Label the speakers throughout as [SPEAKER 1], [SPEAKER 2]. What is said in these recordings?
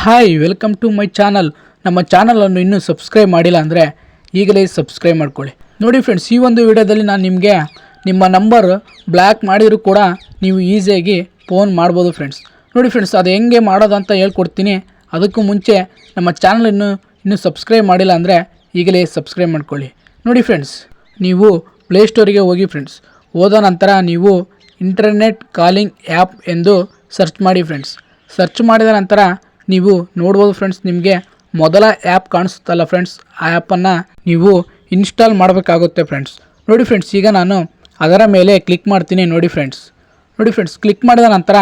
[SPEAKER 1] Hi welcome to my channel. ನಮ್ಮ ಚಾನಲನ್ನು ಇನ್ನೂ ಸಬ್ಸ್ಕ್ರೈಬ್ ಮಾಡಿಲ್ಲ ಅಂದರೆ ಈಗಲೇ ಸಬ್ಸ್ಕ್ರೈಬ್ ಮಾಡ್ಕೊಳ್ಳಿ. ನೋಡಿ ಫ್ರೆಂಡ್ಸ್, ಈ ಒಂದು ವಿಡಿಯೋದಲ್ಲಿ ನಾನು ನಿಮಗೆ ನಿಮ್ಮ ನಂಬರ್ ಬ್ಲ್ಯಾಕ್ ಮಾಡಿದರೂ ಕೂಡ ನೀವು ಈಸಿಯಾಗಿ ಫೋನ್ ಮಾಡ್ಬೋದು ಫ್ರೆಂಡ್ಸ್. ನೋಡಿ ಫ್ರೆಂಡ್ಸ್, ಅದು ಹೆಂಗೆ ಮಾಡೋದು ಅಂತ ಹೇಳ್ಕೊಡ್ತೀನಿ. ಅದಕ್ಕೂ ಮುಂಚೆ ನಮ್ಮ ಚಾನಲ್ ಇನ್ನೂ ಸಬ್ಸ್ಕ್ರೈಬ್ ಮಾಡಿಲ್ಲ ಅಂದರೆ ಈಗಲೇ ಸಬ್ಸ್ಕ್ರೈಬ್ ಮಾಡ್ಕೊಳ್ಳಿ. ನೋಡಿ ಫ್ರೆಂಡ್ಸ್, ನೀವು ಪ್ಲೇಸ್ಟೋರಿಗೆ ಹೋಗಿ ಫ್ರೆಂಡ್ಸ್. ಹೋದ ನಂತರ ನೀವು ಇಂಟರ್ನೆಟ್ ಕಾಲಿಂಗ್ ಆ್ಯಪ್ ಎಂದು ಸರ್ಚ್ ಮಾಡಿ ಫ್ರೆಂಡ್ಸ್. ಸರ್ಚ್ ಮಾಡಿದ ನಂತರ ನೀವು ನೋಡ್ಬೋದು ಫ್ರೆಂಡ್ಸ್, ನಿಮಗೆ ಮೊದಲ ಆ್ಯಪ್ ಕಾಣಿಸುತ್ತಲ್ಲ ಫ್ರೆಂಡ್ಸ್, ಆ ಆ್ಯಪನ್ನು ನೀವು ಇನ್ಸ್ಟಾಲ್ ಮಾಡಬೇಕಾಗುತ್ತೆ ಫ್ರೆಂಡ್ಸ್. ನೋಡಿ ಫ್ರೆಂಡ್ಸ್, ಈಗ ನಾನು ಅದರ ಮೇಲೆ ಕ್ಲಿಕ್ ಮಾಡ್ತೀನಿ. ನೋಡಿ ಫ್ರೆಂಡ್ಸ್, ಕ್ಲಿಕ್ ಮಾಡಿದ ನಂತರ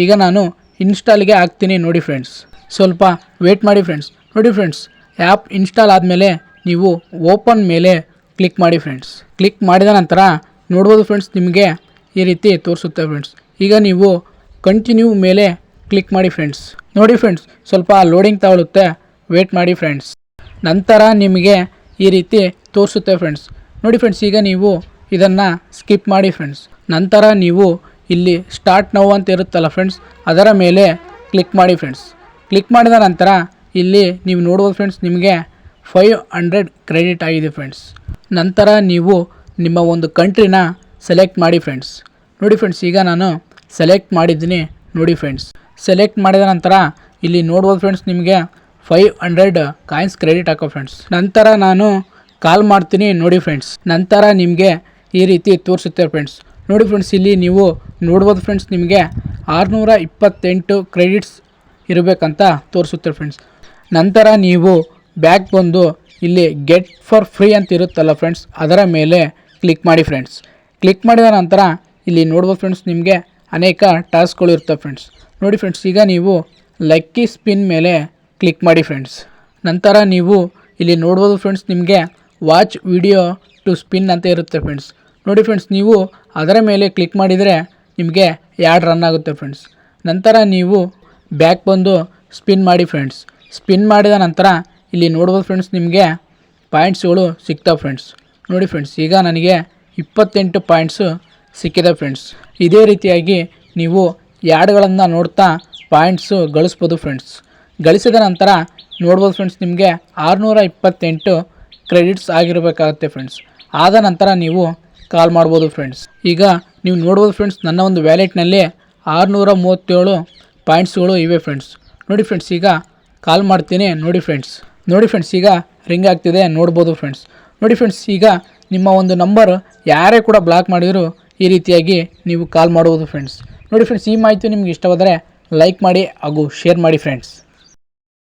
[SPEAKER 1] ಈಗ ನಾನು ಇನ್ಸ್ಟಾಲ್ಗೆ ಹಾಕ್ತೀನಿ. ನೋಡಿ ಫ್ರೆಂಡ್ಸ್, ಸ್ವಲ್ಪ ವೇಟ್ ಮಾಡಿ ಫ್ರೆಂಡ್ಸ್. ನೋಡಿ ಫ್ರೆಂಡ್ಸ್, ಆ್ಯಪ್ ಇನ್ಸ್ಟಾಲ್ ಆದಮೇಲೆ ನೀವು ಓಪನ್ ಮೇಲೆ ಕ್ಲಿಕ್ ಮಾಡಿ ಫ್ರೆಂಡ್ಸ್. ಕ್ಲಿಕ್ ಮಾಡಿದ ನಂತರ ನೋಡ್ಬೋದು ಫ್ರೆಂಡ್ಸ್, ನಿಮಗೆ ಈ ರೀತಿ ತೋರಿಸುತ್ತೆ ಫ್ರೆಂಡ್ಸ್. ಈಗ ನೀವು ಕಂಟಿನ್ಯೂ ಮೇಲೆ ಕ್ಲಿಕ್ ಮಾಡಿ ಫ್ರೆಂಡ್ಸ್. ನೋಡಿ ಫ್ರೆಂಡ್ಸ್, ಸ್ವಲ್ಪ ಲೋಡಿಂಗ್ ತಗೊಳ್ಳುತ್ತೆ, ವೇಟ್ ಮಾಡಿ ಫ್ರೆಂಡ್ಸ್. ನಂತರ ನಿಮಗೆ ಈ ರೀತಿ ತೋರಿಸುತ್ತೆ ಫ್ರೆಂಡ್ಸ್. ನೋಡಿ ಫ್ರೆಂಡ್ಸ್, ಈಗ ನೀವು ಇದನ್ನು ಸ್ಕಿಪ್ ಮಾಡಿ ಫ್ರೆಂಡ್ಸ್. ನಂತರ ನೀವು ಇಲ್ಲಿ ಸ್ಟಾರ್ಟ್ ನೌ ಅಂತ ಇರುತ್ತಲ್ಲ ಫ್ರೆಂಡ್ಸ್, ಅದರ ಮೇಲೆ ಕ್ಲಿಕ್ ಮಾಡಿ ಫ್ರೆಂಡ್ಸ್. ಕ್ಲಿಕ್ ಮಾಡಿದ ನಂತರ ಇಲ್ಲಿ ನೀವು ನೋಡ್ಬೋದು ಫ್ರೆಂಡ್ಸ್, ನಿಮಗೆ 500 ಕ್ರೆಡಿಟ್ ಆಗಿದೆ ಫ್ರೆಂಡ್ಸ್. ನಂತರ ನೀವು ನಿಮ್ಮ ಒಂದು ಕಂಟ್ರಿನ ಸೆಲೆಕ್ಟ್ ಮಾಡಿ ಫ್ರೆಂಡ್ಸ್. ನೋಡಿ ಫ್ರೆಂಡ್ಸ್, ಈಗ ನಾನು ಸೆಲೆಕ್ಟ್ ಮಾಡಿದ್ದೀನಿ. ನೋಡಿ ಫ್ರೆಂಡ್ಸ್, ಸೆಲೆಕ್ಟ್ ಮಾಡಿದ ನಂತರ ಇಲ್ಲಿ ನೋಡ್ಬೋದು ಫ್ರೆಂಡ್ಸ್, ನಿಮಗೆ 500 ಕಾಯಿನ್ಸ್ ಕ್ರೆಡಿಟ್ ಹಾಕೋ ಫ್ರೆಂಡ್ಸ್. ನಂತರ ನಾನು ಕಾಲ್ ಮಾಡ್ತೀನಿ. ನೋಡಿ ಫ್ರೆಂಡ್ಸ್, ನಂತರ ನಿಮಗೆ ಈ ರೀತಿ ತೋರಿಸುತ್ತೆ ಫ್ರೆಂಡ್ಸ್. ನೋಡಿ ಫ್ರೆಂಡ್ಸ್, ಇಲ್ಲಿ ನೀವು ನೋಡ್ಬೋದು ಫ್ರೆಂಡ್ಸ್, ನಿಮಗೆ 628 ಕ್ರೆಡಿಟ್ಸ್ ಇರಬೇಕಂತ ತೋರಿಸುತ್ತೆ ಫ್ರೆಂಡ್ಸ್. ನಂತರ ನೀವು ಬ್ಯಾಕ್ ಬಂದು ಇಲ್ಲಿ ಗೆಟ್ ಫಾರ್ ಫ್ರೀ ಅಂತ ಇರುತ್ತಲ್ಲ ಫ್ರೆಂಡ್ಸ್, ಅದರ ಮೇಲೆ ಕ್ಲಿಕ್ ಮಾಡಿ ಫ್ರೆಂಡ್ಸ್. ಕ್ಲಿಕ್ ಮಾಡಿದ ನಂತರ ಇಲ್ಲಿ ನೋಡ್ಬೋದು ಫ್ರೆಂಡ್ಸ್, ನಿಮಗೆ ಅನೇಕ ಟಾಸ್ಕ್ಗಳು ಇರ್ತವೆ ಫ್ರೆಂಡ್ಸ್. ನೋಡಿ ಫ್ರೆಂಡ್ಸ್, ಈಗ ನೀವು ಲಕ್ಕಿ ಸ್ಪಿನ್ ಮೇಲೆ ಕ್ಲಿಕ್ ಮಾಡಿ ಫ್ರೆಂಡ್ಸ್. ನಂತರ ನೀವು ಇಲ್ಲಿ ನೋಡ್ಬೋದು ಫ್ರೆಂಡ್ಸ್, ನಿಮಗೆ ವಾಚ್ ವಿಡಿಯೋ ಟು ಸ್ಪಿನ್ ಅಂತ ಇರುತ್ತೆ ಫ್ರೆಂಡ್ಸ್. ನೋಡಿ ಫ್ರೆಂಡ್ಸ್, ನೀವು ಅದರ ಮೇಲೆ ಕ್ಲಿಕ್ ಮಾಡಿದರೆ ನಿಮಗೆ ಯಾಡ್ ರನ್ ಆಗುತ್ತೆ ಫ್ರೆಂಡ್ಸ್. ನಂತರ ನೀವು ಬ್ಯಾಕ್ ಬಂದು ಸ್ಪಿನ್ ಮಾಡಿ ಫ್ರೆಂಡ್ಸ್. ಸ್ಪಿನ್ ಮಾಡಿದ ನಂತರ ಇಲ್ಲಿ ನೋಡ್ಬೋದು ಫ್ರೆಂಡ್ಸ್, ನಿಮಗೆ ಪಾಯಿಂಟ್ಸ್ಗಳು ಸಿಗ್ತಾವೆ ಫ್ರೆಂಡ್ಸ್. ನೋಡಿ ಫ್ರೆಂಡ್ಸ್, ಈಗ ನನಗೆ 28 ಪಾಯಿಂಟ್ಸು ಸಿಕ್ಕಿದೆ ಫ್ರೆಂಡ್ಸ್. ಇದೇ ರೀತಿಯಾಗಿ ನೀವು ಯಾಡ್ಗಳನ್ನು ನೋಡ್ತಾ ಪಾಯಿಂಟ್ಸು ಗಳಿಸ್ಬೋದು ಫ್ರೆಂಡ್ಸ್. ಗಳಿಸಿದ ನಂತರ ನೋಡ್ಬೋದು ಫ್ರೆಂಡ್ಸ್, ನಿಮಗೆ 628 ಕ್ರೆಡಿಟ್ಸ್ ಆಗಿರಬೇಕಾಗುತ್ತೆ ಫ್ರೆಂಡ್ಸ್. ಆದ ನಂತರ ನೀವು ಕಾಲ್ ಮಾಡ್ಬೋದು ಫ್ರೆಂಡ್ಸ್. ಈಗ ನೀವು ನೋಡ್ಬೋದು ಫ್ರೆಂಡ್ಸ್, ನನ್ನ ಒಂದು ವ್ಯಾಲೆಟ್ನಲ್ಲಿ 637 ಪಾಯಿಂಟ್ಸ್ಗಳು ಇವೆ ಫ್ರೆಂಡ್ಸ್. ನೋಡಿ ಫ್ರೆಂಡ್ಸ್, ಈಗ ಕಾಲ್ ಮಾಡ್ತೀನಿ. ನೋಡಿ ಫ್ರೆಂಡ್ಸ್, ಈಗ ರಿಂಗ್ ಆಗ್ತಿದೆ, ನೋಡ್ಬೋದು ಫ್ರೆಂಡ್ಸ್. ನೋಡಿ ಫ್ರೆಂಡ್ಸ್, ಈಗ ನಿಮ್ಮ ಒಂದು ನಂಬರ್ ಯಾರೇ ಕೂಡ ಬ್ಲಾಕ್ ಮಾಡಿದರೂ ಈ ರೀತಿಯಾಗಿ ನೀವು ಕಾಲ್ ಮಾಡ್ಬೋದು ಫ್ರೆಂಡ್ಸ್. ನೋಡಿ ಫ್ರೆಂಡ್ಸ್, ಈ ಮಾಹಿತಿ ನಿಮ್ಗೆ ಇಷ್ಟವಾದರೆ ಲೈಕ್ ಮಾಡಿ ಹಾಗೂ ಶೇರ್ ಮಾಡಿ ಫ್ರೆಂಡ್ಸ್.